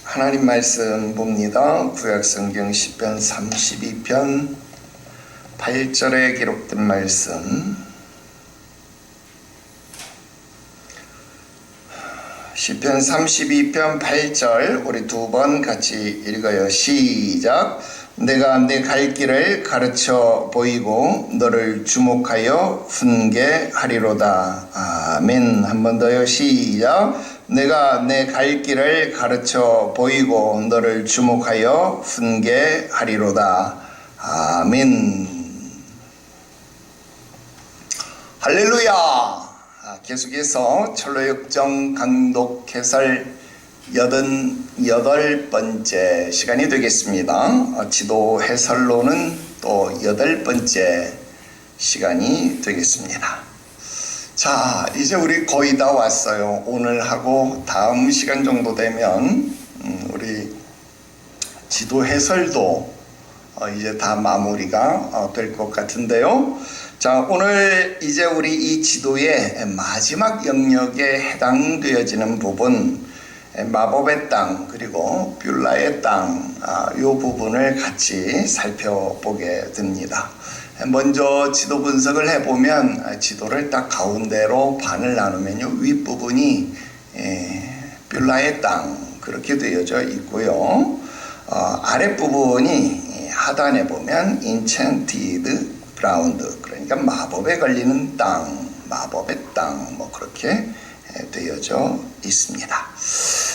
하나님 말씀 봅니다. 구약성경 시편 32편 8절에 기록된 말씀, 시편 32편 8절 우리 두 번 같이 읽어요. 시작. 내가 내 갈 길을 가르쳐 보이고 너를 주목하여 훈계하리로다. 아멘. 한 번 더요. 시작. 내가 내 갈 길을 가르쳐 보이고 너를 주목하여 훈계하리로다. 아멘. 할렐루야. 계속해서 철로역정 강독 해설 88번째 시간이 되겠습니다. 지도 해설로는 또 8번째 시간이 되겠습니다. 자, 이제 우리 거의 다 왔어요. 오늘 하고 다음 시간 정도 되면 우리 지도 해설도 이제 다 마무리가 될 것 같은데요. 자, 오늘 이제 우리 이 지도의 마지막 영역에 해당되어지는 부분, 마법의 땅 그리고 뷸라의 땅, 이 부분을 같이 살펴보게 됩니다. 먼저 지도 분석을 해보면 지도를 딱 가운데로 반을 나누면요, 윗부분이 뷸라의 땅 그렇게 되어져 있고요, 아랫부분이 하단에 보면 enchanted ground, 그러니까 마법에 걸리는 땅, 마법의 땅, 뭐 그렇게 되어져 있습니다.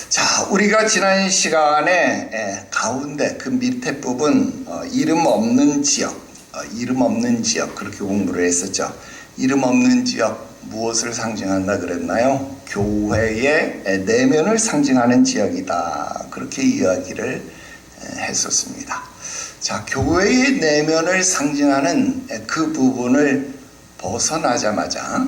자, 우리가 지난 시간에 가운데 그 밑에 부분 이름 없는 지역, 이름 없는 지역 그렇게 공부를 했었죠. 이름 없는 지역 무엇을 상징한다 그랬나요? 교회의 내면을 상징하는 지역이다, 그렇게 이야기를 했었습니다. 자, 교회의 내면을 상징하는 그 부분을 벗어나자마자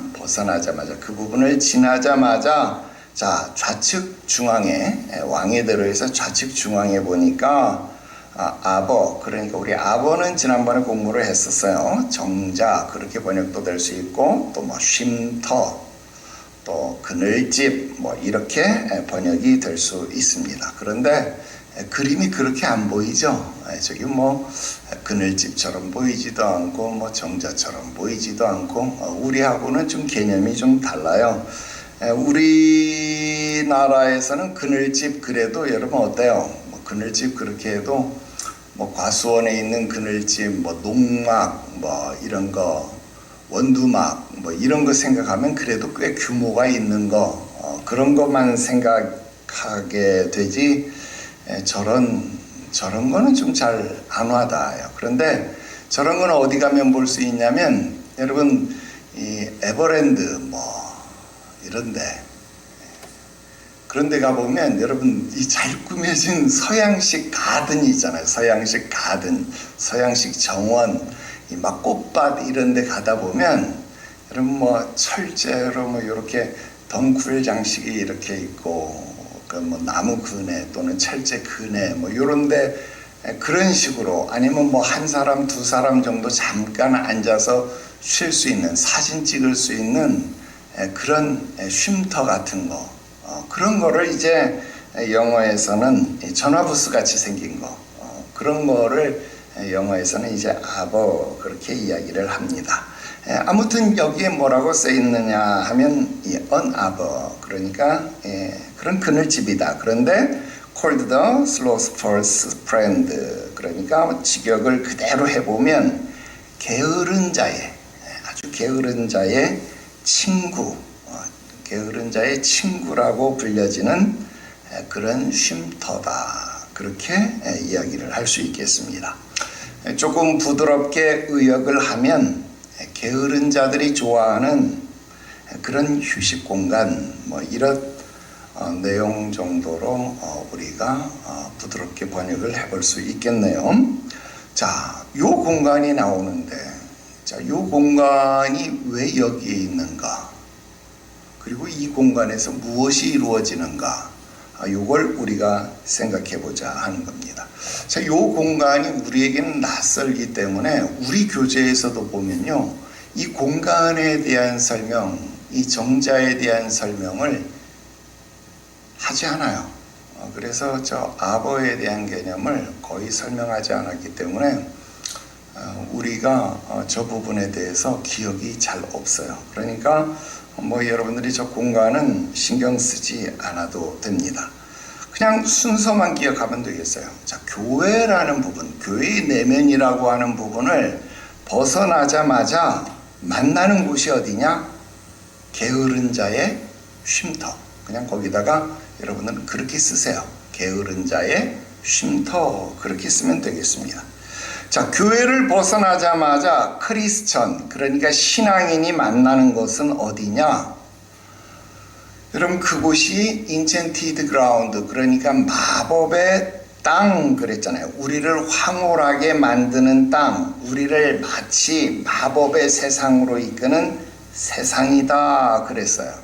그 부분을 지나자마자, 자, 좌측 중앙에, 왕의대로 해서 좌측 중앙에 보니까 아버, 그러니까 우리 아버는 지난번에 공부를 했었어요. 정자 그렇게 번역도 될 수 있고, 또 뭐 쉼터, 또 그늘집, 뭐 이렇게 번역이 될 수 있습니다. 그런데 그림이 그렇게 안 보이죠. 저기 뭐 그늘집처럼 보이지도 않고 뭐 정자처럼 보이지도 않고, 우리하고는 좀 개념이 좀 달라요. 우리나라에서는 그늘집 그래도 여러분 어때요? 뭐 그늘집 그렇게 해도 뭐 과수원에 있는 그늘집, 뭐 농막, 뭐 이런 거, 원두막, 뭐 이런 거 생각하면 그래도 꽤 규모가 있는 거, 그런 것만 생각하게 되지, 저런 거는 좀 잘 안 와닿아요. 그런데 저런 거는 어디 가면 볼 수 있냐면, 여러분 이 에버랜드 뭐 이런데, 그런 데 가보면 여러분 이 잘 꾸며진 서양식 가든이 있잖아요. 서양식 가든, 서양식 정원, 이 막 꽃밭 이런 데 가다 보면 여러분 뭐 철제로 뭐 이렇게 덩굴 장식이 이렇게 있고, 뭐 나무 그네 또는 철제 그네 뭐 요런데 그런 식으로, 아니면 뭐 한 사람 두 사람 정도 잠깐 앉아서 쉴 수 있는, 사진 찍을 수 있는 그런 쉼터 같은 거, 그런 거를 이제 영어에서는 전화부스 같이 생긴 거, 그런 거를 영어에서는 이제 아버 그렇게 이야기를 합니다. 아무튼 여기에 뭐라고 써 있느냐 하면 an arbor, 그러니까 그런 그늘집이다. 그런데 called the philosopher's friend, 그러니까 직역을 그대로 해보면 게으른 자의, 아주 게으른 자의 친구, 게으른 자의 친구라고 불려지는 그런 쉼터다, 그렇게 이야기를 할 수 있겠습니다. 조금 부드럽게 의역을 하면 게으른 자들이 좋아하는 그런 휴식 공간, 뭐 이런 내용 정도로 우리가 부드럽게 번역을 해볼 수 있겠네요. 자, 요 공간이 나오는데, 자, 요 공간이 왜 여기에 있는가, 그리고 이 공간에서 무엇이 이루어지는가, 요걸 우리가 생각해 보자 하는 겁니다. 자, 요 공간이 우리에게는 낯설기 때문에 우리 교재에서도 보면요, 이 공간에 대한 설명, 이 정자에 대한 설명을 하지 않아요. 그래서 저 아버에 대한 개념을 거의 설명하지 않았기 때문에 우리가 저 부분에 대해서 기억이 잘 없어요. 그러니까 뭐 여러분들이 저 공간은 신경 쓰지 않아도 됩니다. 그냥 순서만 기억하면 되겠어요. 자, 교회라는 부분, 교회의 내면이라고 하는 부분을 벗어나자마자 만나는 곳이 어디냐? 게으른 자의 쉼터. 그냥 거기다가 여러분은 그렇게 쓰세요. 게으른 자의 쉼터. 그렇게 쓰면 되겠습니다. 자, 교회를 벗어나자마자 크리스천, 그러니까 신앙인이 만나는 곳은 어디냐? 여러분, 그곳이 인첸티드 그라운드, 그러니까 마법의 땅 그랬잖아요. 우리를 황홀하게 만드는 땅, 우리를 마치 마법의 세상으로 이끄는 세상이다 그랬어요.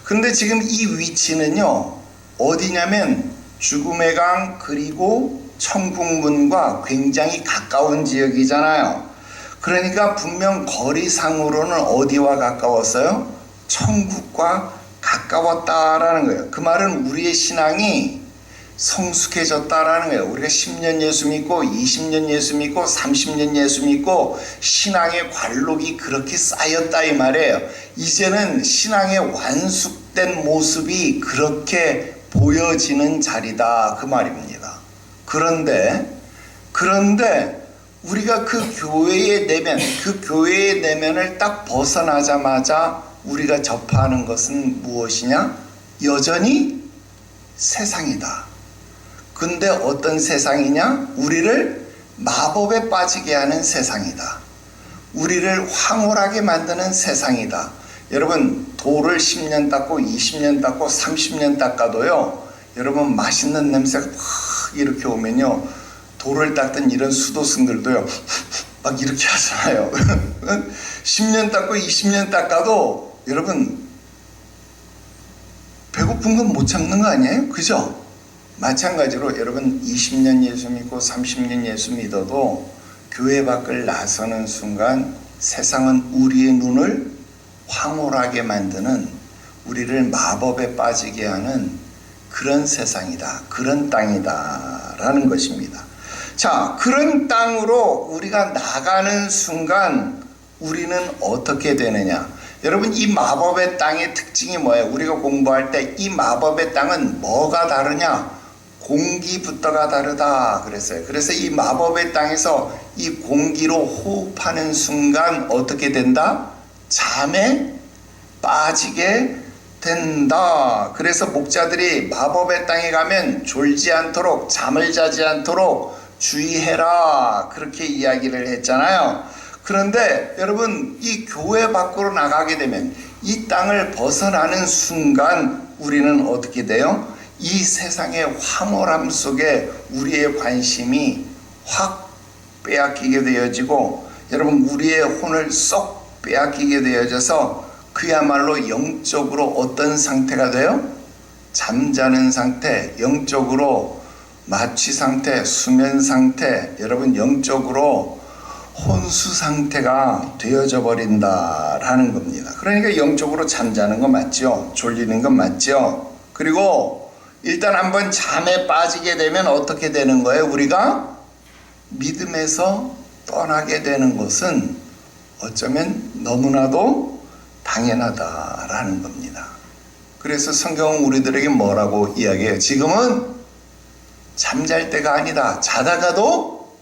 근데 지금 이 위치는요, 어디냐면 죽음의 강 그리고 천국문과 굉장히 가까운 지역이잖아요. 그러니까 분명 거리상으로는 어디와 가까웠어요? 천국과 가까웠다라는 거예요. 그 말은 우리의 신앙이 성숙해졌다라는 거예요. 우리가 10년 예수 믿고 20년 예수 믿고 30년 예수 믿고 신앙의 관록이 그렇게 쌓였다 이 말이에요. 이제는 신앙의 완숙된 모습이 그렇게 보여지는 자리다 그 말입니다. 그런데 우리가 그 교회의 내면을 딱 벗어나자마자 우리가 접하는 것은 무엇이냐? 여전히 세상이다. 근데 어떤 세상이냐? 우리를 마법에 빠지게 하는 세상이다. 우리를 황홀하게 만드는 세상이다. 여러분, 돌을 10년 닦고 20년 닦고 30년 닦아도요, 여러분 맛있는 냄새가 확 이렇게 오면요, 돌을 닦던 이런 수도승들도요 막 이렇게 하잖아요. 10년 닦고 20년 닦아도 여러분 배고픈 건 못 참는 거 아니에요? 그죠? 마찬가지로 여러분 20년 예수 믿고 30년 예수 믿어도 교회 밖을 나서는 순간 세상은 우리의 눈을 황홀하게 만드는, 우리를 마법에 빠지게 하는 그런 세상이다, 그런 땅이다 라는 것입니다. 자, 그런 땅으로 우리가 나가는 순간 우리는 어떻게 되느냐? 여러분, 이 마법의 땅의 특징이 뭐예요? 우리가 공부할 때 이 마법의 땅은 뭐가 다르냐? 공기부터가 다르다 그랬어요. 그래서 이 마법의 땅에서 이 공기로 호흡하는 순간 어떻게 된다? 잠에 빠지게 된다. 그래서 목자들이 마법의 땅에 가면 졸지 않도록, 잠을 자지 않도록 주의해라 그렇게 이야기를 했잖아요. 그런데 여러분, 이 교회 밖으로 나가게 되면, 이 땅을 벗어나는 순간 우리는 어떻게 돼요? 이 세상의 황홀함 속에 우리의 관심이 확 빼앗기게 되어지고, 여러분 우리의 혼을 쏙 빼앗기게 되어져서 그야말로 영적으로 어떤 상태가 돼요? 잠자는 상태, 영적으로 마취 상태, 수면 상태, 여러분 영적으로 혼수 상태가 되어져 버린다라는 겁니다. 그러니까 영적으로 잠자는 거 맞죠? 졸리는 건 맞죠? 그리고 일단 한번 잠에 빠지게 되면 어떻게 되는 거예요? 우리가 믿음에서 떠나게 되는 것은 어쩌면 너무나도 당연하다라는 겁니다. 그래서 성경은 우리들에게 뭐라고 이야기해요? 지금은 잠잘 때가 아니다. 자다가도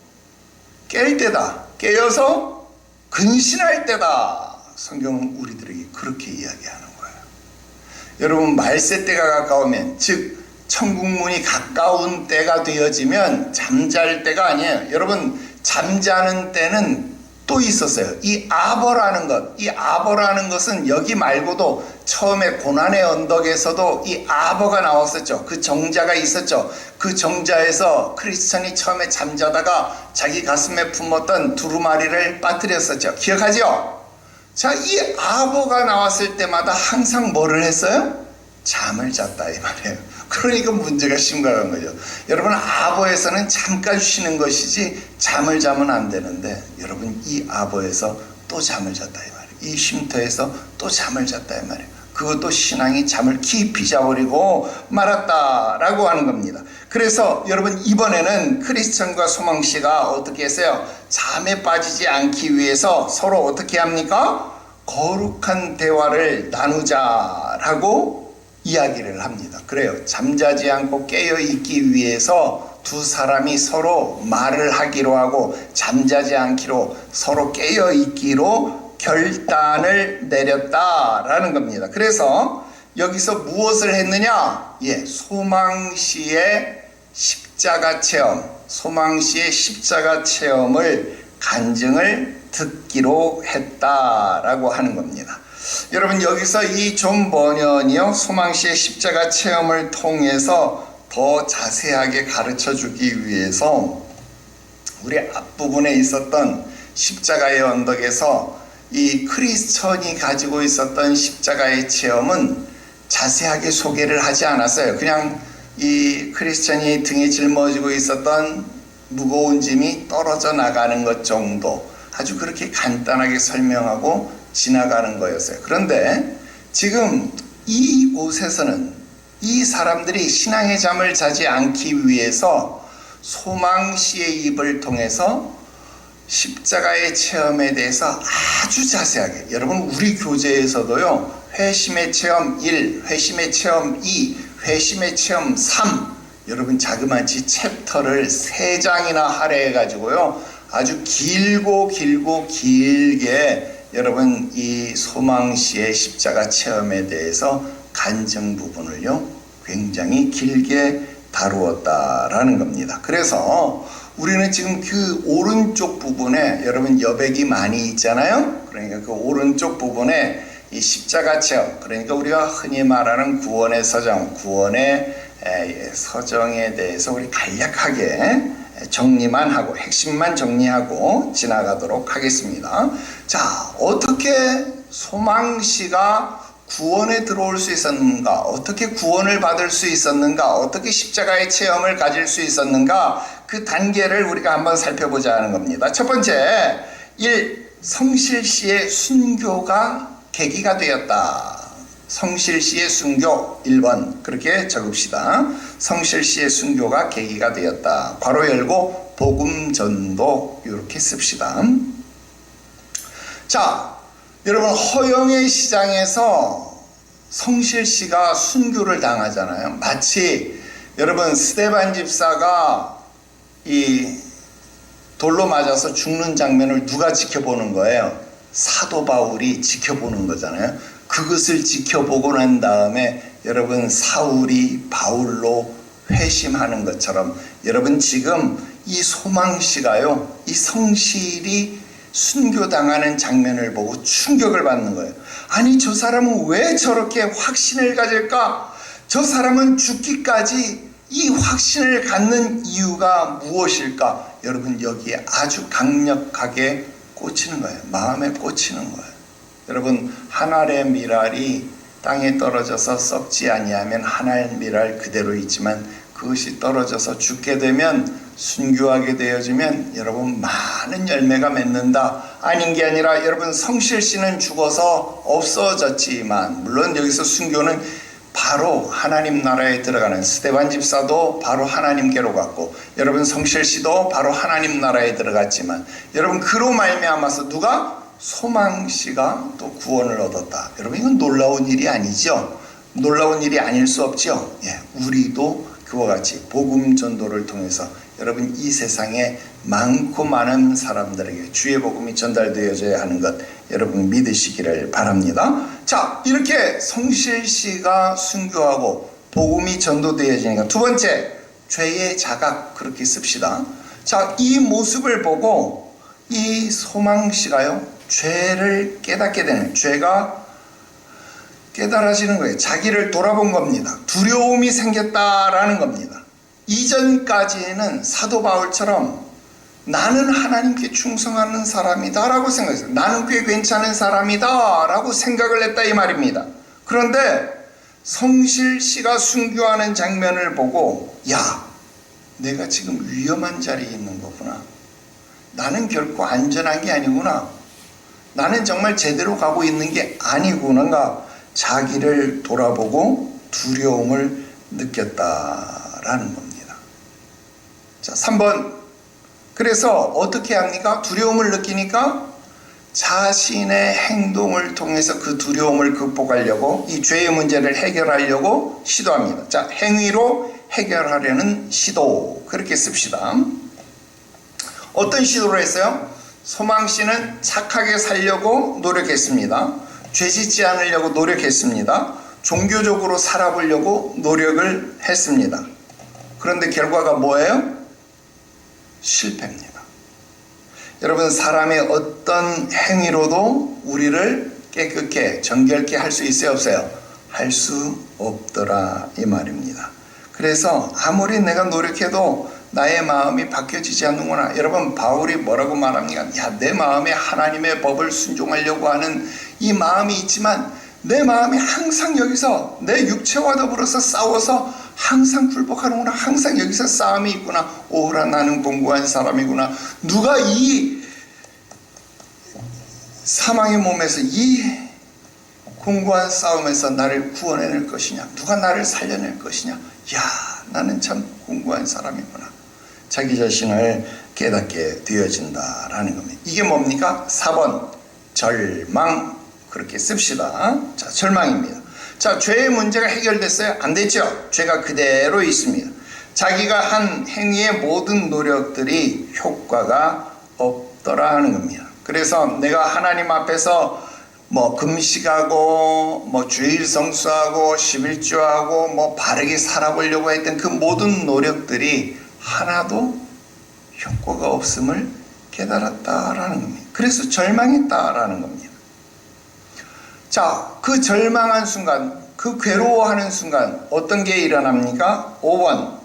깰 때다. 깨어서 근신할 때다. 성경은 우리들에게 그렇게 이야기하는 거예요. 여러분, 말세 때가 가까우면, 즉 천국문이 가까운 때가 되어지면 잠잘 때가 아니에요. 여러분, 잠자는 때는 또 있었어요. 이 아버라는 것, 이 아버라는 것은 여기 말고도 처음에 고난의 언덕에서도 이 아버가 나왔었죠. 그 정자가 있었죠. 그 정자에서 크리스천이 처음에 잠자다가 자기 가슴에 품었던 두루마리를 빠뜨렸었죠. 기억하죠? 자, 이 아버가 나왔을 때마다 항상 뭐를 했어요? 잠을 잤다 이 말이에요. 그러니까 문제가 심각한 거죠. 여러분, 아버에서는 잠깐 쉬는 것이지 잠을 자면 안 되는데, 여러분 이 아버에서 또 잠을 잤다 이 말이에요. 이 쉼터에서 또 잠을 잤다 이 말이에요. 그것도 신앙이 잠을 깊이 자버리고 말았다라고 하는 겁니다. 그래서 여러분 이번에는 크리스천과 소망씨가 어떻게 했어요? 잠에 빠지지 않기 위해서 서로 어떻게 합니까? 거룩한 대화를 나누자라고 이야기를 합니다. 그래요. 잠자지 않고 깨어 있기 위해서 두 사람이 서로 말을 하기로 하고 잠자지 않기로 서로 깨어 있기로 결단을 내렸다라는 겁니다. 그래서 여기서 무엇을 했느냐? 소망시의 십자가 체험, 소망시의 십자가 체험을 간증을 듣기로 했다라고 하는 겁니다. 여러분 여기서 이 존 버년이요 소망시의 십자가 체험을 통해서 더 자세하게 가르쳐 주기 위해서 우리 앞부분에 있었던 십자가의 언덕에서 이 크리스천이 가지고 있었던 십자가의 체험은 자세하게 소개를 하지 않았어요. 그냥 이 크리스천이 등에 짊어지고 있었던 무거운 짐이 떨어져 나가는 것 정도 아주 그렇게 간단하게 설명하고 지나가는 거였어요. 그런데 지금 이곳에서는 이 사람들이 신앙의 잠을 자지 않기 위해서 소망시의 입을 통해서 십자가의 체험에 대해서 아주 자세하게 여러분 우리 교재에서도요 회심의 체험 1, 회심의 체험 2, 회심의 체험 3 여러분 자그마치 챕터를 3장이나 할애해 가지고요 아주 길게 여러분 이 소망시의 십자가 체험에 대해서 간증 부분을요 굉장히 길게 다루었다라는 겁니다. 그래서 우리는 지금 그 오른쪽 부분에 여러분 여백이 많이 있잖아요. 그러니까 그 오른쪽 부분에 이 십자가 체험, 그러니까 우리가 흔히 말하는 구원의 서정, 구원의 서정에 대해서 우리 간략하게 정리만 하고 핵심만 정리하고 지나가도록 하겠습니다. 자, 어떻게 소망시가 구원에 들어올 수 있었는가? 어떻게 구원을 받을 수 있었는가? 어떻게 십자가의 체험을 가질 수 있었는가? 그 단계를 우리가 한번 살펴보자 하는 겁니다. 첫 번째, 1. 성실시의 순교가 계기가 되었다. 성실시의 순교 1번 그렇게 적읍시다. 성실시의 순교가 계기가 되었다. 괄호 열고 복음전도 이렇게 씁시다. 자, 여러분 허영의 시장에서 성실씨가 순교를 당하잖아요. 마치 여러분 스데반 집사가 이 돌로 맞아서 죽는 장면을 누가 지켜보는 거예요? 사도 바울이 지켜보는 거잖아요. 그것을 지켜보고 난 다음에 여러분 사울이 바울로 회심하는 것처럼 여러분 지금 이 소망씨가요 이 성실이 순교당하는 장면을 보고 충격을 받는 거예요. 아니 저 사람은 왜 저렇게 확신을 가질까? 저 사람은 죽기까지 이 확신을 갖는 이유가 무엇일까? 여러분 여기에 아주 강력하게 꽂히는 거예요. 마음에 꽂히는 거예요. 여러분 한 알의 밀알이 땅에 떨어져서 썩지 아니하면 한 알 밀알 그대로 있지만 그것이 떨어져서 죽게 되면 순교하게 되어지면 여러분 많은 열매가 맺는다. 아닌 게 아니라 여러분 성실씨는 죽어서 없어졌지만 물론 여기서 순교는 바로 하나님 나라에 들어가는 스데반 집사도 바로 하나님께로 갔고 여러분 성실씨도 바로 하나님 나라에 들어갔지만 여러분 그로 말미암아서 누가? 소망씨가 또 구원을 얻었다. 여러분 이건 놀라운 일이 아니죠. 놀라운 일이 아닐 수 없죠. 우리도 그와 같이 복음 전도를 통해서 여러분 이 세상에 많고 많은 사람들에게 주의 복음이 전달되어져야 하는 것 여러분 믿으시기를 바랍니다. 자, 이렇게 성실씨가 순교하고 복음이 전도되어지니까 두 번째 죄의 자각 그렇게 씁시다. 자, 이 모습을 보고 이 소망씨가요 죄를 깨닫게 되는 죄가 깨달아지는 거예요. 자기를 돌아본 겁니다. 두려움이 생겼다라는 겁니다. 이전까지는 사도 바울처럼 나는 하나님께 충성하는 사람이다 라고 생각했어요. 나는 꽤 괜찮은 사람이다 라고 생각을 했다 이 말입니다. 그런데 성실씨가 순교하는 장면을 보고 야, 내가 지금 위험한 자리에 있는 거구나. 나는 결코 안전한 게 아니구나. 나는 정말 제대로 가고 있는 게 아니구나. 자기를 돌아보고 두려움을 느꼈다라는 겁니다. 자, 3번. 그래서 어떻게 합니까? 두려움을 느끼니까 자신의 행동을 통해서 그 두려움을 극복하려고, 이 죄의 문제를 해결하려고 시도합니다. 자, 행위로 해결하려는 시도, 그렇게 씁시다. 어떤 시도를 했어요? 소망씨는 착하게 살려고 노력했습니다. 죄 짓지 않으려고 노력했습니다. 종교적으로 살아보려고 노력을 했습니다. 그런데 결과가 뭐예요? 실패입니다. 여러분, 사람의 어떤 행위로도 우리를 깨끗게, 정결케 할 수 있어요, 없어요? 할 수 없더라, 이 말입니다. 그래서 아무리 내가 노력해도 나의 마음이 바뀌어지지 않는구나. 여러분, 바울이 뭐라고 말합니까? 야, 내 마음에 하나님의 법을 순종하려고 하는 이 마음이 있지만 내 마음이 항상 여기서 내 육체와 더불어서 싸워서 항상 굴복하는구나. 항상 여기서 싸움이 있구나. 오라, 나는 공고한 사람이구나. 누가 이 사망의 몸에서 이 공고한 싸움에서 나를 구원해낼 것이냐? 누가 나를 살려낼 것이냐? 야, 나는 참 공고한 사람이구나. 자기 자신을 깨닫게 되어진다라는 겁니다. 이게 뭡니까? 4번 절망, 그렇게 씁시다. 자, 절망입니다. 자, 죄의 문제가 해결됐어요? 안 됐죠? 죄가 그대로 있습니다. 자기가 한 행위의 모든 노력들이 효과가 없더라는 겁니다. 그래서 내가 하나님 앞에서 금식하고 주일 성수하고 11조하고 바르게 살아보려고 했던 그 모든 노력들이 하나도 효과가 없음을 깨달았다라는 겁니다. 그래서 절망했다라는 겁니다. 자, 그 절망한 순간, 그 괴로워하는 순간 어떤 게 일어납니까? 5번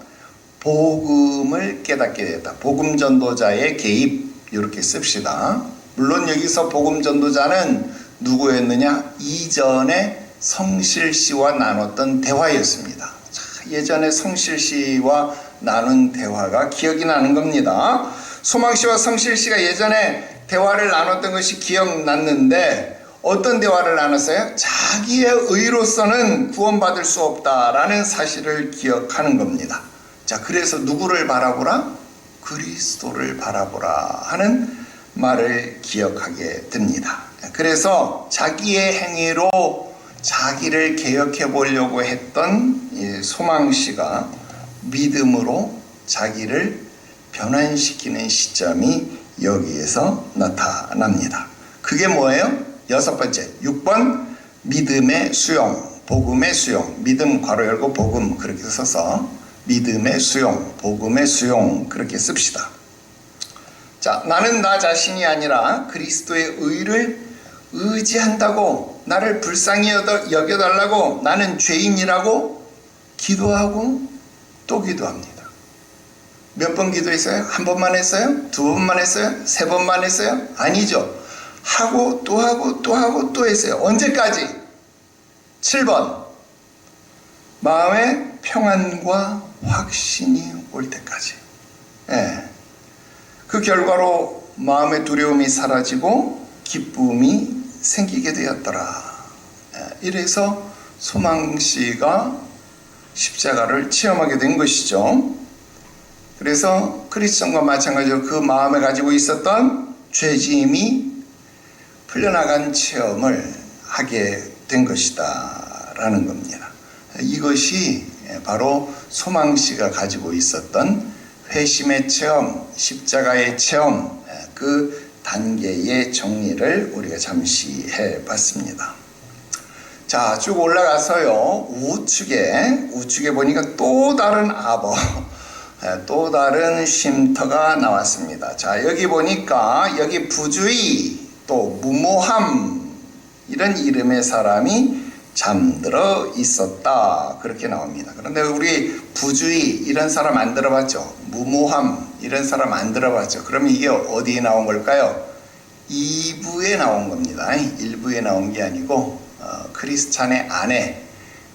복음을 깨닫게 되었다. 복음 전도자의 개입, 이렇게 씁시다. 물론 여기서 복음 전도자는 누구였느냐? 이전에 성실씨와 나눴던 대화였습니다. 자, 예전에 성실씨와 나눈 대화가 기억이 나는 겁니다. 소망씨와 성실씨가 예전에 대화를 나눴던 것이 기억났는데 어떤 대화를 나눴어요? 자기의 의로서는 구원받을 수 없다라는 사실을 기억하는 겁니다. 자, 그래서 누구를 바라보라? 그리스도를 바라보라 하는 말을 기억하게 됩니다. 그래서 자기의 행위로 자기를 개혁해 보려고 했던 소망씨가 믿음으로 자기를 변환시키는 시점이 여기에서 나타납니다. 그게 뭐예요? 6번째, 6번 믿음의 수용, 복음의 수용. 믿음 괄호 열고 복음, 그렇게 써서 믿음의 수용, 복음의 수용, 그렇게 씁시다. 자, 나는 나 자신이 아니라 그리스도의 의를 의지한다고, 나를 불쌍히 여겨달라고, 나는 죄인이라고 기도하고 또 기도합니다. 몇 번 기도했어요? 한 번만 했어요? 두 번만 했어요? 세 번만 했어요? 아니죠. 하고 또 하고 또 하고 또 했어요. 언제까지? 7번 마음의 평안과 확신이 올 때까지. 그 결과로 마음의 두려움이 사라지고 기쁨이 생기게 되었더라. 이래서 소망씨가 십자가를 체험하게 된 것이죠. 그래서 크리스천과 마찬가지로 그 마음에 가지고 있었던 죄짐이 풀려나간 체험을 하게 된 것이다 라는 겁니다. 이것이 바로 소망씨가 가지고 있었던 회심의 체험, 십자가의 체험, 그 단계의 정리를 우리가 잠시 해봤습니다. 자, 쭉 올라가서요, 우측에 보니까 또 다른 아버, 또 다른 쉼터가 나왔습니다. 자, 여기 보니까 여기 부주의, 또 무모함, 이런 이름의 사람이 잠들어 있었다, 그렇게 나옵니다. 그런데 우리 부주의, 이런 사람 안 들어봤죠? 무모함, 이런 사람 안 들어봤죠? 그러면 이게 어디에 나온 걸까요? 2부에 나온 겁니다. 1부에 나온 게 아니고 크리스찬의 아내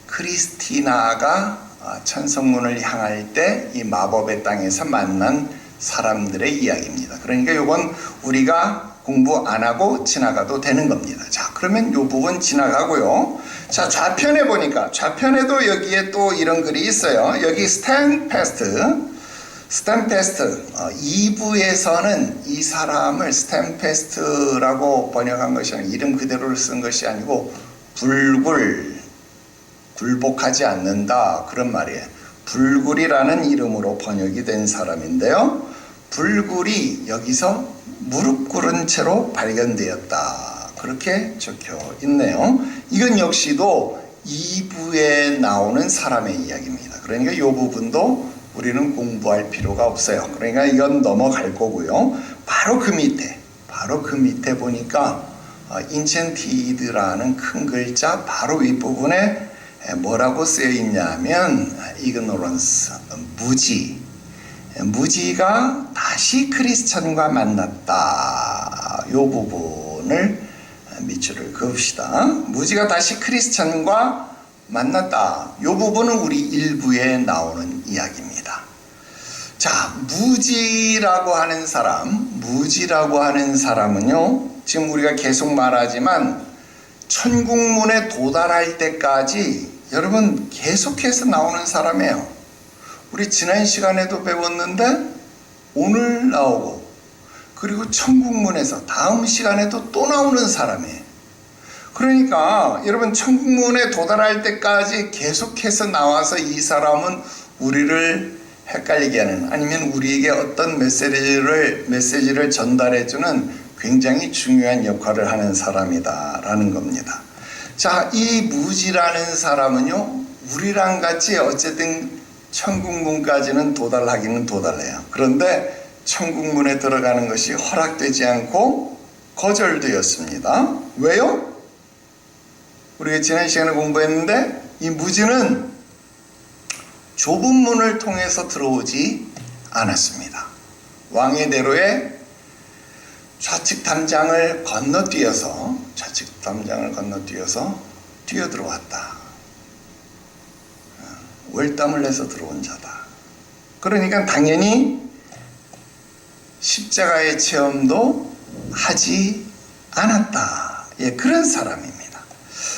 크리스티나가 천성문을 향할 때 이 마법의 땅에서 만난 사람들의 이야기입니다. 그러니까 이건 우리가 공부 안 하고 지나가도 되는 겁니다. 자, 그러면 이 부분 지나가고요. 자, 좌편에 보니까 좌편에도 여기에 또 이런 글이 있어요. 여기 stand fast 2부에서는 이 사람을 stand fast라고 번역한 것이 아니고 이름 그대로를 쓴 것이 아니고 굴복하지 않는다 그런 말이에요. 불굴이라는 이름으로 번역이 된 사람인데요. 불굴이 여기서 무릎 꿇은 채로 발견되었다. 그렇게 적혀 있네요. 이건 역시도 2부에 나오는 사람의 이야기입니다. 그러니까 이 부분도 우리는 공부할 필요가 없어요. 그러니까 이건 넘어갈 거고요. 바로 그 밑에 보니까 인첸티드라는 큰 글자 바로 윗부분에 뭐라고 쓰여 있냐면 ignorance, 무지가 다시 크리스천과 만났다. 이 부분을 밑줄을 그읍시다. 무지가 다시 크리스천과 만났다. 이 부분은 우리 일부에 나오는 이야기입니다. 자, 무지라고 하는 사람은요, 지금 우리가 계속 말하지만 천국문에 도달할 때까지 여러분 계속해서 나오는 사람이에요. 우리 지난 시간에도 배웠는데 오늘 나오고 그리고 천국문에서 다음 시간에도 또 나오는 사람이에요. 그러니까 여러분 천국문에 도달할 때까지 계속해서 나와서 이 사람은 우리를 헷갈리게 하는 아니면 우리에게 어떤 메시지를 전달해주는 굉장히 중요한 역할을 하는 사람이다라는 겁니다. 자, 이 무지라는 사람은요, 우리랑 같이 어쨌든 천국문까지는 도달하기는 도달해요. 그런데 천국문에 들어가는 것이 허락되지 않고 거절되었습니다. 왜요? 우리가 지난 시간에 공부했는데 이 무지는 좁은 문을 통해서 들어오지 않았습니다. 왕의 대로에 좌측 담장을 건너뛰어서 뛰어들어왔다. 월담을 내서 들어온 자다. 그러니까 당연히 십자가의 체험도 하지 않았다. 예, 그런 사람입니다.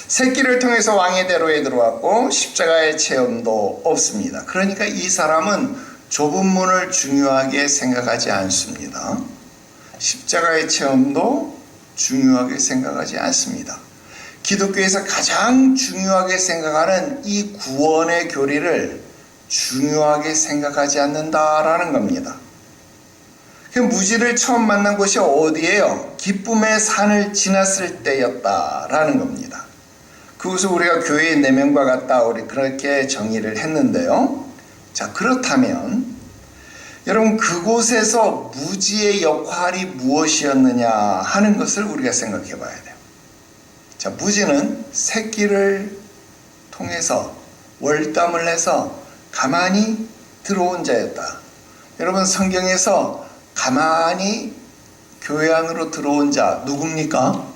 새끼를 통해서 왕의 대로에 들어왔고 십자가의 체험도 없습니다. 그러니까 이 사람은 좁은 문을 중요하게 생각하지 않습니다. 십자가의 체험도 중요하게 생각하지 않습니다. 기독교에서 가장 중요하게 생각하는 이 구원의 교리를 중요하게 생각하지 않는다라는 겁니다. 그 무지를 처음 만난 곳이 어디예요? 기쁨의 산을 지났을 때였다라는 겁니다. 그것을 우리가 교회의 내면과 같다 우리 그렇게 정의를 했는데요. 자, 그렇다면 여러분 그곳에서 무지의 역할이 무엇이었느냐 하는 것을 우리가 생각해 봐야 돼요. 자, 무지는 새끼를 통해서 월담을 내서 가만히 들어온 자였다. 여러분 성경에서 가만히 교회 안으로 들어온 자 누굽니까?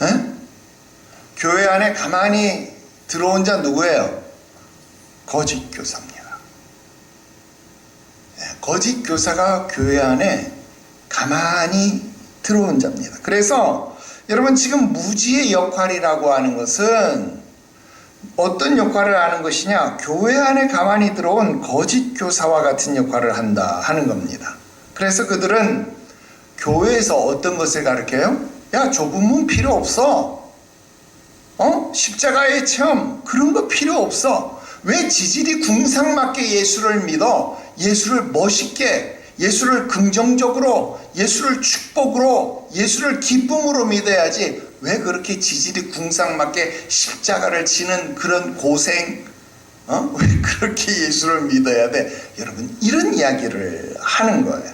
에? 교회 안에 가만히 들어온 자 누구예요? 거짓 교사입니다. 거짓 교사가 교회 안에 가만히 들어온 자입니다. 그래서 여러분 지금 무지의 역할이라고 하는 것은 어떤 역할을 하는 것이냐? 교회 안에 가만히 들어온 거짓 교사와 같은 역할을 한다 하는 겁니다. 그래서 그들은 교회에서 어떤 것을 가르쳐요? 야, 좁은 문 필요 없어. 십자가의 체험 그런 거 필요 없어. 왜 지질이 궁상맞게 예수를 믿어? 예수를 멋있게, 예수를 긍정적으로, 예수를 축복으로, 예수를 기쁨으로 믿어야지. 왜 그렇게 지질이 궁상맞게 십자가를 지는 그런 고생, 왜 그렇게 예수를 믿어야 돼? 여러분 이런 이야기를 하는 거예요.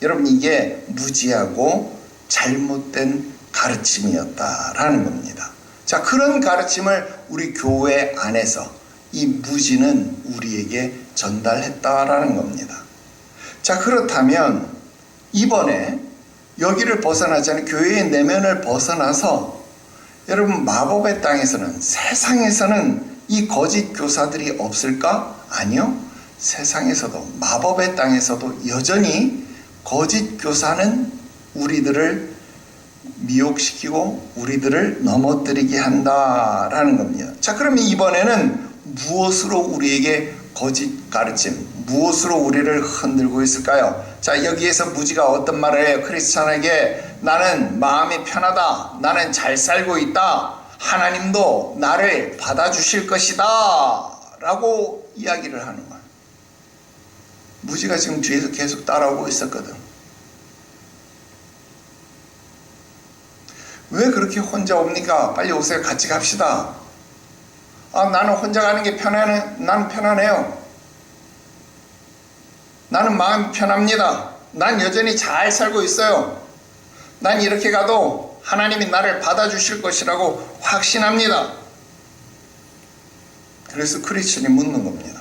여러분 이게 무지하고 잘못된 가르침이었다라는 겁니다. 자, 그런 가르침을 우리 교회 안에서 이 무지는 우리에게 전달했다라는 겁니다. 자, 그렇다면 이번에 여기를 벗어나지 않은 교회의 내면을 벗어나서 여러분 마법의 땅에서는 세상에서는 이 거짓 교사들이 없을까? 아니요. 세상에서도 마법의 땅에서도 여전히 거짓 교사는 우리들을 미혹시키고 우리들을 넘어뜨리게 한다라는 겁니다. 자, 그러면 이번에는 무엇으로 우리에게 거짓 가르침, 무엇으로 우리를 흔들고 있을까요? 자, 여기에서 무지가 어떤 말을 해요? 크리스찬에게 나는 마음이 편하다, 나는 잘 살고 있다, 하나님도 나를 받아주실 것이다 라고 이야기를 하는 거예요. 무지가 지금 뒤에서 계속 따라오고 있었거든. 왜 그렇게 혼자 옵니까? 빨리 오세요. 같이 갑시다. 아, 나는 혼자 가는 게 나는 편하네요. 나는 마음이 편합니다. 난 여전히 잘 살고 있어요. 난 이렇게 가도 하나님이 나를 받아주실 것이라고 확신합니다. 그래서 크리스천이 묻는 겁니다.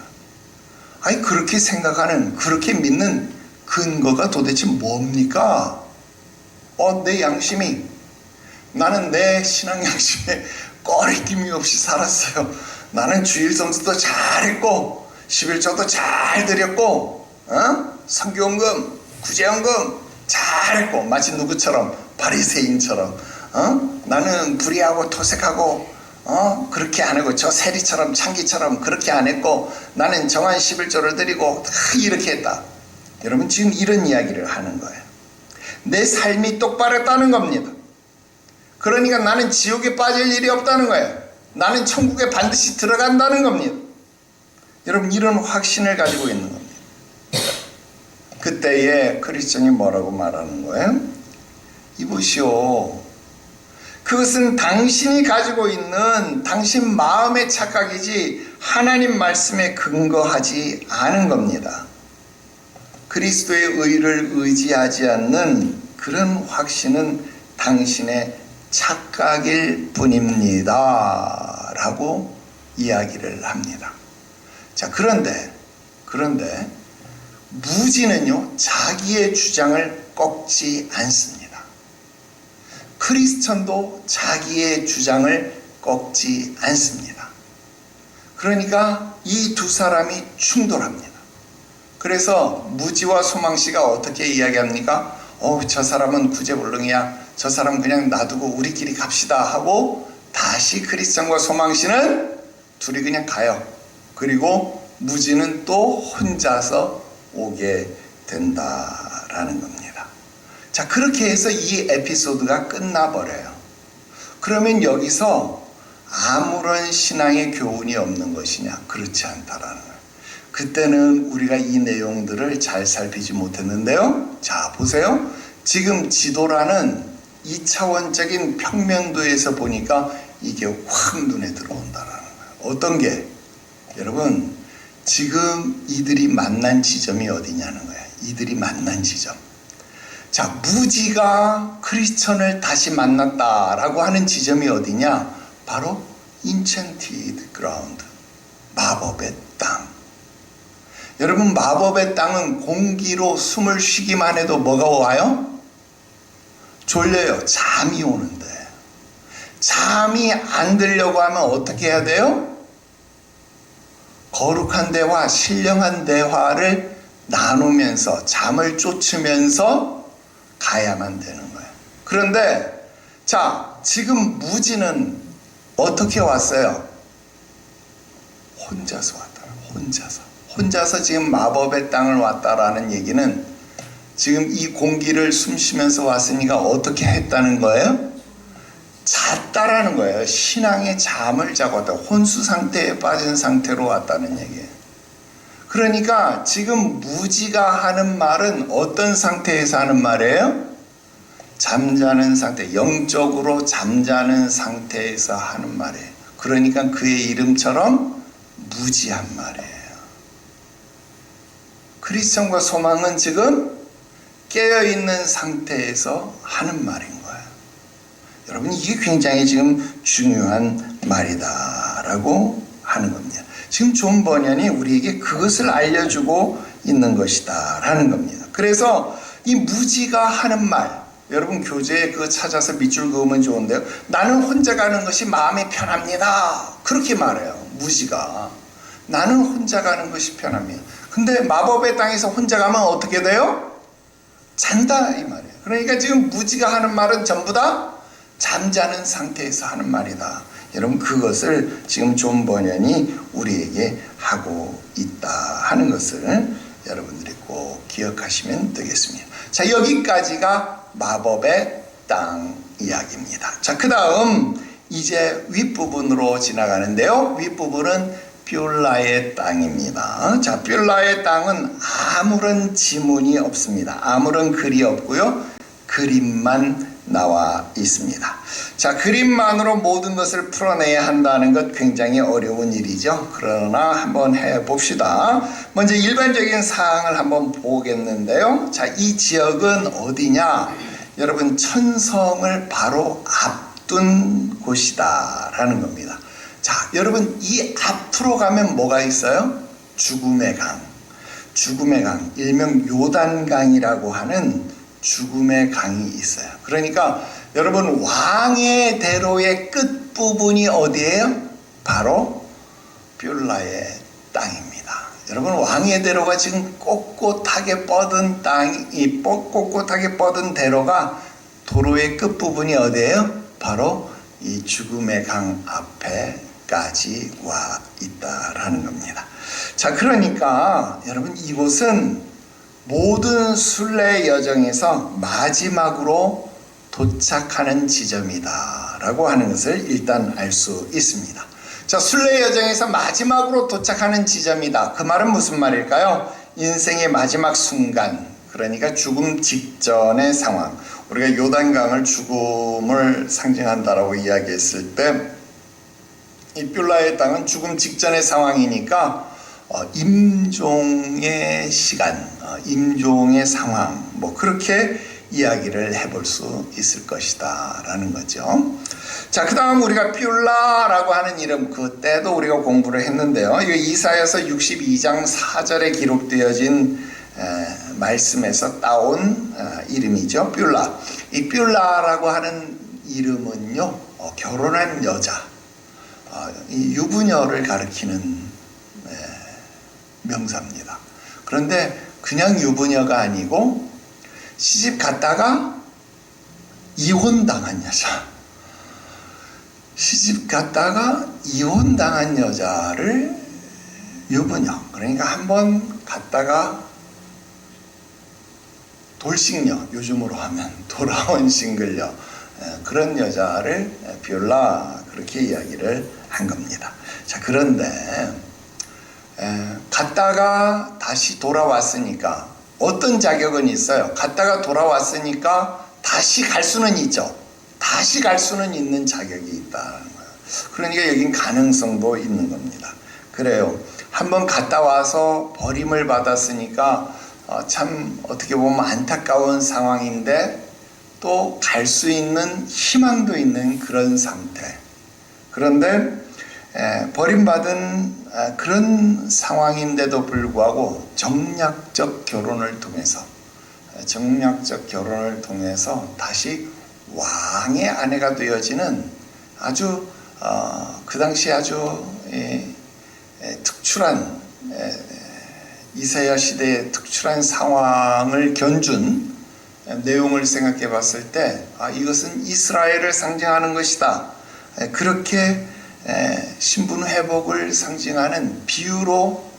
아니, 그렇게 생각하는, 그렇게 믿는 근거가 도대체 뭡니까? 내 양심이, 나는 내 신앙 양심에 꺼리낌이 없이 살았어요. 나는 주일 성수도 잘했고 11조도 잘 드렸고 선교헌금, 구제헌금 잘했고, 마치 누구처럼? 바리새인처럼 나는 불의하고 토색하고 그렇게 안 하고 저 세리처럼 창기처럼 그렇게 안 했고 나는 정한 11조를 드리고 이렇게 했다. 여러분, 지금 이런 이야기를 하는 거예요. 내 삶이 똑바랐다는 겁니다. 그러니까 나는 지옥에 빠질 일이 없다는 거예요. 나는 천국에 반드시 들어간다는 겁니다. 여러분, 이런 확신을 가지고 있는 겁니다. 그때에 크리스천이 뭐라고 말하는 거예요? 이보시오, 그것은 당신이 가지고 있는 당신 마음의 착각이지 하나님 말씀에 근거하지 않은 겁니다. 그리스도의 의를 의지하지 않는 그런 확신은 당신의 착각일 뿐입니다 라고 이야기를 합니다. 자, 그런데 무지는요, 자기의 주장을 꺾지 않습니다. 크리스천도 자기의 주장을 꺾지 않습니다. 그러니까 이 두 사람이 충돌합니다. 그래서 무지와 소망씨가 어떻게 이야기합니까? 저 사람은 구제불능이야, 저 사람 그냥 놔두고 우리끼리 갑시다 하고 다시 크리스천과 소망씨는 둘이 그냥 가요. 그리고 무지는 또 혼자서 오게 된다라는 겁니다. 자, 그렇게 해서 이 에피소드가 끝나버려요. 그러면 여기서 아무런 신앙의 교훈이 없는 것이냐? 그렇지 않다라는 거예요. 그때는 우리가 이 내용들을 잘 살피지 못했는데요. 자, 보세요. 지금 지도라는 2차원적인 평면도에서 보니까 이게 확 눈에 들어온다라는 거예요. 어떤 게? 여러분, 지금 이들이 만난 지점이 어디냐는 거예요. 이들이 만난 지점. 자, 무지가 크리스천을 다시 만났다라고 하는 지점이 어디냐? 바로 enchanted ground, 마법의 땅. 여러분, 마법의 땅은 공기로 숨을 쉬기만 해도 뭐가 와요? 졸려요. 잠이 오는데. 잠이 안 들려고 하면 어떻게 해야 돼요? 거룩한 대화, 신령한 대화를 나누면서 잠을 쫓으면서 가야만 되는 거예요. 그런데 자, 지금 무지는 어떻게 왔어요? 혼자서 왔다. 혼자서 지금 마법의 땅을 왔다라는 얘기는 지금 이 공기를 숨쉬면서 왔으니까 어떻게 했다는 거예요? 잤다라는 거예요. 신앙의 잠을 자고 왔다. 혼수 상태에 빠진 상태로 왔다는 얘기예요. 그러니까 지금 무지가 하는 말은 어떤 상태에서 하는 말이에요? 잠자는 상태, 영적으로 잠자는 상태에서 하는 말이에요. 그러니까 그의 이름처럼 무지한 말이에요. 크리스천과 소망은 지금 깨어있는 상태에서 하는 말인 거예요. 여러분, 이게 굉장히 지금 중요한 말이다라고 하는 겁니다. 지금 존 버년이 우리에게 그것을 알려주고 있는 것이다 라는 겁니다. 그래서 이 무지가 하는 말, 여러분 교재에 그거 찾아서 밑줄 그으면 좋은데요. 나는 혼자 가는 것이 마음이 편합니다. 그렇게 말해요. 무지가. 나는 혼자 가는 것이 편합니다. 근데 마법의 땅에서 혼자 가면 어떻게 돼요? 잔다 이 말이에요. 그러니까 지금 무지가 하는 말은 전부 다 잠자는 상태에서 하는 말이다. 여러분, 그것을 지금 존 버년이 우리에게 하고 있다 하는 것을 여러분들이 꼭 기억하시면 되겠습니다. 자, 여기까지가 마법의 땅 이야기입니다. 자, 그 다음 이제 윗부분으로 지나가는데요. 윗부분은 뷸라의 땅입니다. 자, 뷸라의 땅은 아무런 지문이 없습니다. 아무런 글이 없고요. 그림만 나와 있습니다. 자, 그림만으로 모든 것을 풀어내야 한다는 것 굉장히 어려운 일이죠. 그러나 한번 해봅시다. 먼저 일반적인 사항을 한번 보겠는데요. 자, 이 지역은 어디냐? 여러분, 천성을 바로 앞둔 곳이다 라는 겁니다. 자, 여러분, 이 앞으로 가면 뭐가 있어요? 죽음의 강. 죽음의 강, 일명 요단강이라고 하는 죽음의 강이 있어요. 그러니까 여러분, 왕의 대로의 끝부분이 어디예요? 바로 뷸라의 땅입니다. 여러분, 왕의 대로가 지금 꼿꼿하게 뻗은 땅이, 꼿꼿하게 뻗은 대로가 도로의 끝부분이 어디예요? 바로 이 죽음의 강 앞에까지 와 있다라는 겁니다. 자, 그러니까 여러분, 이곳은 모든 순례 여정에서 마지막으로 도착하는 지점이다 라고 하는 것을 일단 알 수 있습니다. 자, 순례 여정에서 마지막으로 도착하는 지점이다. 그 말은 무슨 말일까요? 인생의 마지막 순간, 그러니까 죽음 직전의 상황. 우리가 요단강을 죽음을 상징한다라고 이야기했을 때 이 뷸라의 땅은 죽음 직전의 상황이니까 임종의 시간, 임종의 상황, 뭐 그렇게 이야기를 해볼 수 있을 것이다 라는 거죠. 자, 그 다음 우리가 뷸라라고 하는 이름, 그때도 우리가 공부를 했는데요. 이거 이사야서 62장 4절에 기록되어진 말씀에서 따온 이름이죠. 뷸라. 이 뷸라라고 하는 이름은요, 결혼한 여자, 이 유부녀를 가리키는 명사입니다. 그런데 그냥 유부녀가 아니고 시집 갔다가 이혼당한 여자, 시집 갔다가 이혼당한 여자를 유부녀, 그러니까 한번 갔다가 돌싱녀, 요즘으로 하면 돌아온 싱글녀, 그런 여자를 뷸라, 그렇게 이야기를 한 겁니다. 자, 그런데 갔다가 다시 돌아왔으니까 어떤 자격은 있어요? 갔다가 돌아왔으니까 다시 갈 수는 있죠. 다시 갈 수는 있는 자격이 있다는 거예요. 그러니까 여긴 가능성도 있는 겁니다. 그래요. 한번 갔다 와서 버림을 받았으니까 참 어떻게 보면 안타까운 상황인데 또 갈 수 있는 희망도 있는 그런 상태. 그런데 버림받은 그런 상황인데도 불구하고 정략적 결혼을 통해서 다시 왕의 아내가 되어지는 아주 그 당시 아주 특출한 이사야 시대의 특출한 상황을 견준 내용을 생각해 봤을 때 이것은 이스라엘을 상징하는 것이다. 그렇게 신분 회복을 상징하는 비유로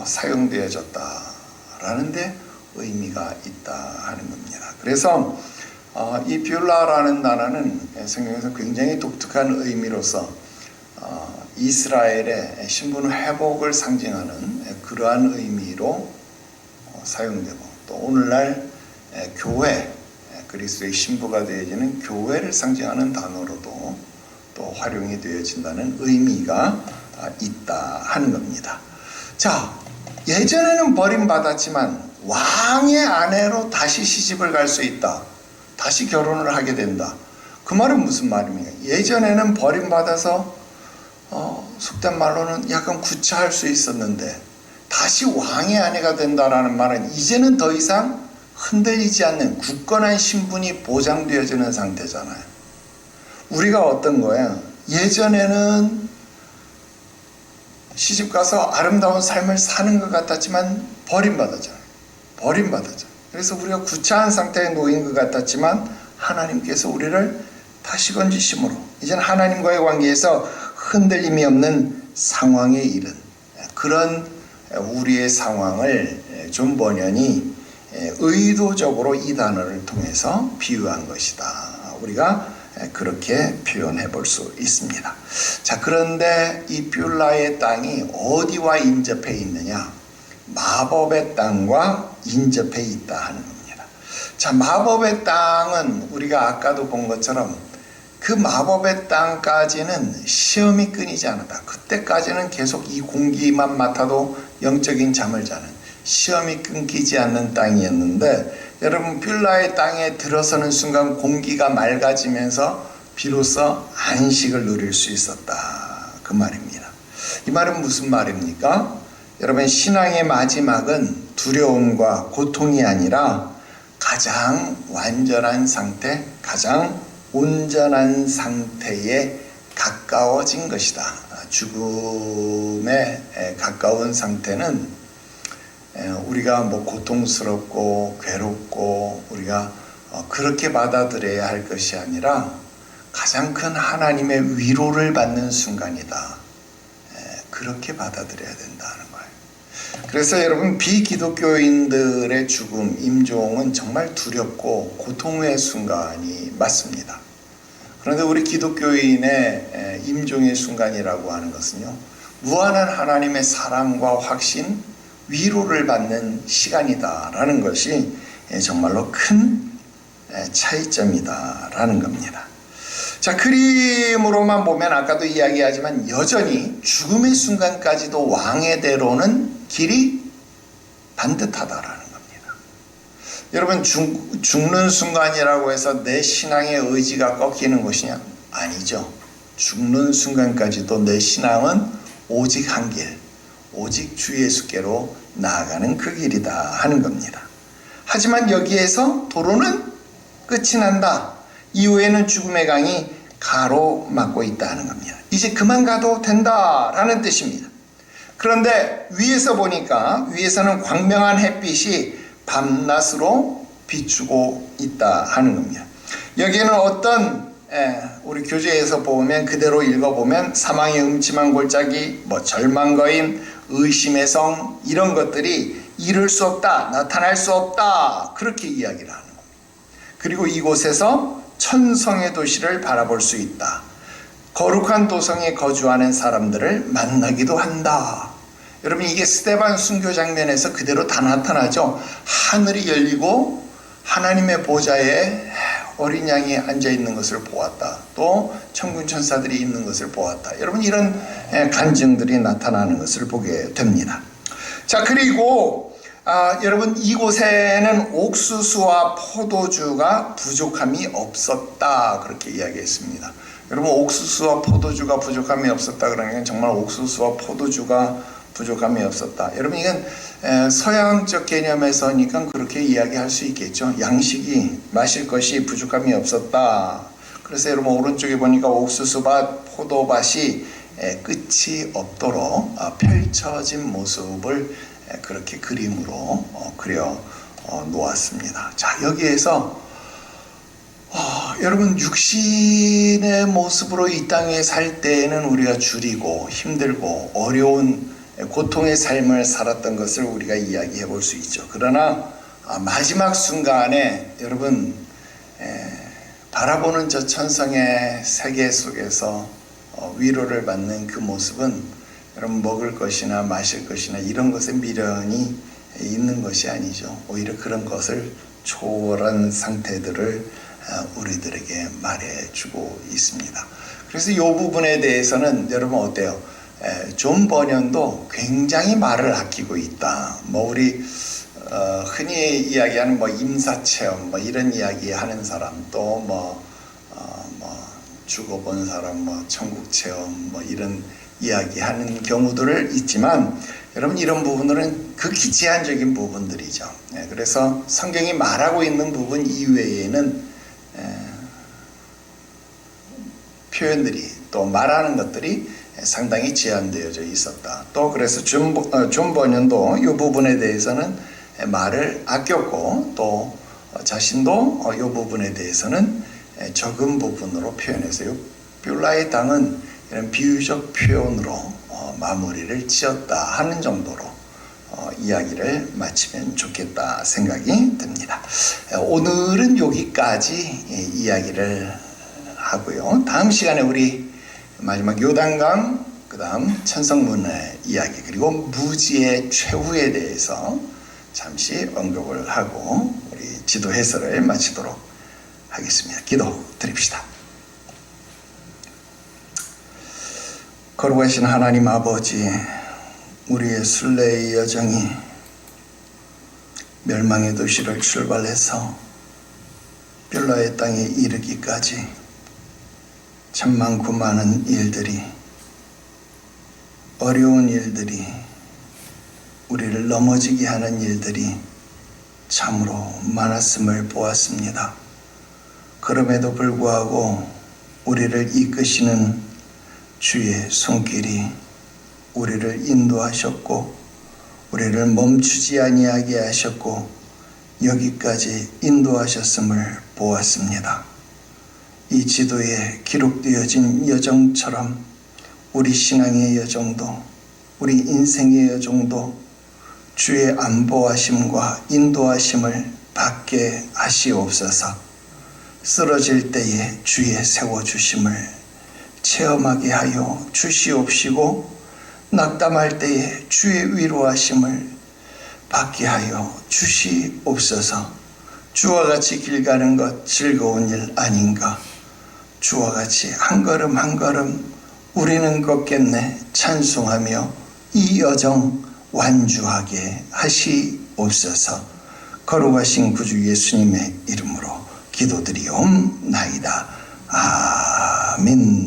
사용되어졌다라는 데 의미가 있다 하는 겁니다. 그래서 이 뷸라라는 단어는 성경에서 굉장히 독특한 의미로서 이스라엘의 신분 회복을 상징하는 그러한 의미로 사용되고, 또 오늘날 교회, 그리스도의 신부가 되어지는 교회를 상징하는 단어로도 또 활용이 되어진다는 의미가 있다 하는 겁니다. 자, 예전에는 버림받았지만 왕의 아내로 다시 시집을 갈 수 있다. 다시 결혼을 하게 된다. 그 말은 무슨 말입니까? 예전에는 버림받아서 속된 말로는 약간 구차할 수 있었는데 다시 왕의 아내가 된다라는 말은 이제는 더 이상 흔들리지 않는 굳건한 신분이 보장되어지는 상태잖아요. 우리가 어떤 거예요? 예전에는 시집가서 아름다운 삶을 사는 것 같았지만 버림받았잖아요. 그래서 우리가 구차한 상태에 놓인 것 같았지만 하나님께서 우리를 다시 건지심으로 이제는 하나님과의 관계에서 흔들림이 없는 상황에 이른 그런 우리의 상황을 존 버년이 의도적으로 이 단어를 통해서 비유한 것이다. 우리가 그렇게 표현해 볼 수 있습니다. 자, 그런데 이 뷸라의 땅이 어디와 인접해 있느냐? 마법의 땅과 인접해 있다 하는 겁니다. 자, 마법의 땅은 우리가 아까도 본 것처럼 그 마법의 땅까지는 시험이 끊이지 않았다. 그때까지는 계속 이 공기만 맡아도 영적인 잠을 자는 시험이 끊기지 않는 땅이었는데, 여러분 뷸라의 땅에 들어서는 순간 공기가 맑아지면서 비로소 안식을 누릴 수 있었다, 그 말입니다. 이 말은 무슨 말입니까? 여러분, 신앙의 마지막은 두려움과 고통이 아니라 가장 완전한 상태, 가장 온전한 상태에 가까워진 것이다. 죽음에 가까운 상태는 우리가 뭐 고통스럽고 괴롭고 우리가 그렇게 받아들여야 할 것이 아니라 가장 큰 하나님의 위로를 받는 순간이다. 그렇게 받아들여야 된다는 거예요. 그래서 여러분, 비기독교인들의 죽음, 임종은 정말 두렵고 고통의 순간이 맞습니다. 그런데 우리 기독교인의 임종의 순간이라고 하는 것은요, 무한한 하나님의 사랑과 확신, 위로를 받는 시간이다라는 것이 정말로 큰 차이점이다라는 겁니다. 자, 그림으로만 보면 아까도 이야기하지만 여전히 죽음의 순간까지도 왕의 대로는 길이 반듯하다라는 겁니다. 여러분, 죽는 순간이라고 해서 내 신앙의 의지가 꺾이는 것이냐? 아니죠. 죽는 순간까지도 내 신앙은 오직 한 길, 오직 주 예수께로 나아가는 그 길이다 하는 겁니다. 하지만 여기에서 도로는 끝이 난다. 이후에는 죽음의 강이 가로막고 있다 하는 겁니다. 이제 그만 가도 된다라는 뜻입니다. 그런데 위에서 보니까 위에서는 광명한 햇빛이 밤낮으로 비추고 있다 하는 겁니다. 여기에는 어떤 우리 교재에서 보면 그대로 읽어보면 사망의 음침한 골짜기, 절망거인, 의심의 성, 이런 것들이 이룰 수 없다, 나타날 수 없다, 그렇게 이야기를 하는 겁니다. 그리고 이곳에서 천성의 도시를 바라볼 수 있다. 거룩한 도성에 거주하는 사람들을 만나기도 한다. 여러분, 이게 스데반 순교 장면에서 그대로 다 나타나죠. 하늘이 열리고 하나님의 보좌에 어린 양이 앉아있는 것을 보았다. 또 천군 천사들이 있는 것을 보았다. 여러분, 이런 간증들이 나타나는 것을 보게 됩니다. 자, 그리고 여러분, 이곳에는 옥수수와 포도주가 부족함이 없었다, 그렇게 이야기했습니다. 여러분, 옥수수와 포도주가 부족함이 없었다 그러니까 정말 옥수수와 포도주가 부족함이 없었다. 여러분, 이건 서양적 개념에서니까 그렇게 이야기할 수 있겠죠. 양식이, 마실 것이 부족함이 없었다. 그래서 여러분, 오른쪽에 보니까 옥수수밭, 포도밭이 끝이 없도록 펼쳐진 모습을 그렇게 그림으로 그려 놓았습니다. 자, 여기에서 여러분, 육신의 모습으로 이 땅에 살 때에는 우리가 줄이고 힘들고 어려운 고통의 삶을 살았던 것을 우리가 이야기해 볼 수 있죠. 그러나 마지막 순간에 여러분, 바라보는 저 천성의 세계 속에서 위로를 받는 그 모습은 여러분, 먹을 것이나 마실 것이나 이런 것에 미련이 있는 것이 아니죠. 오히려 그런 것을 초월한 상태들을 우리들에게 말해주고 있습니다. 그래서 이 부분에 대해서는 여러분 어때요? 존 버년도 굉장히 말을 아끼고 있다. 우리 흔히 이야기하는 임사체험 이런 이야기 하는 사람, 또 죽어본 사람 천국 체험 이런 이야기하는 경우들을 있지만, 여러분, 이런 부분들은 극히 제한적인 부분들이죠. 그래서 성경이 말하고 있는 부분 이외에는 표현들이, 또 말하는 것들이 상당히 제한되어져 있었다. 또 그래서 존 버년도 이 부분에 대해서는 말을 아꼈고, 또 자신도 이 부분에 대해서는 적은 부분으로 표현해서요. 뷸라의 땅은 이런 비유적 표현으로 마무리를 지었다 하는 정도로 이야기를 마치면 좋겠다 생각이 듭니다. 오늘은 여기까지 이야기를 하고요. 다음 시간에 우리 마지막 요단강, 그 다음 천성문의 이야기, 그리고 무지의 최후에 대해서 잠시 언급을 하고 우리 지도 해설을 마치도록 하겠습니다. 기도 드립시다. 거룩하신 하나님 아버지, 우리의 순례의 여정이 멸망의 도시를 출발해서 뷸라의 땅에 이르기까지 참 많고 많은 일들이, 어려운 일들이, 우리를 넘어지게 하는 일들이 참으로 많았음을 보았습니다. 그럼에도 불구하고 우리를 이끄시는 주의 손길이 우리를 인도하셨고, 우리를 멈추지 아니하게 하셨고, 여기까지 인도하셨음을 보았습니다. 이 지도에 기록되어진 여정처럼 우리 신앙의 여정도, 우리 인생의 여정도 주의 안보하심과 인도하심을 받게 하시옵소서. 쓰러질 때에 주의 세워주심을 체험하게 하여 주시옵시고, 낙담할 때에 주의 위로하심을 받게 하여 주시옵소서. 주와 같이 길 가는 것 즐거운 일 아닌가? 주와 같이 한 걸음 한 걸음 우리는 걷겠네 찬송하며 이 여정 완주하게 하시옵소서. 거룩하신 구주 예수님의 이름으로 기도드리옵나이다. 아멘.